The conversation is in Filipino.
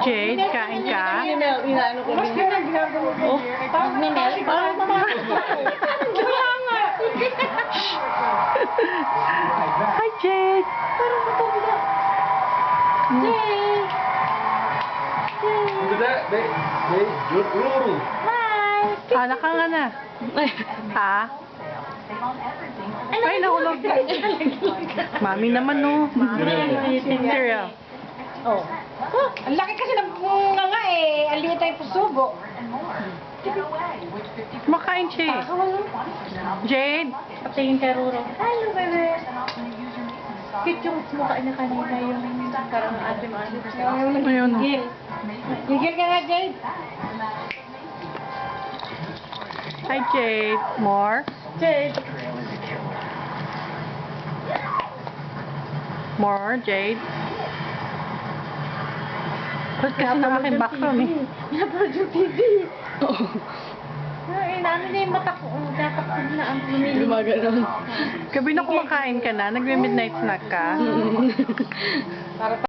Jade, kain ka? Inaano ko din. Oh, parang ninel. Parang Hi, Jade. Parang matanda. Jade. Hi. Anak ka nga na. Ha? Ay, nahulog. Mami naman, no. Cereal. Oh. Ang laki kasi ng nga eh. Ang liit ay pusubo. Makain siya. Jade. Patingin kay Ruro. Hello, bebe. Cute yung mukha niya kanina. Yung parang ate mo. Ayun. Gigil. Gigil ka nga, Jade. Hi, Jade. More? Jade. More, Jade. Ba't kasi ng aking background eh? Napanood yung TV. Oo. Inaano niya yung mata ko. Tatakot na ang lumilig. Gumagano. Gabi na kumakain ka na, nagme-midnight snack ka. Para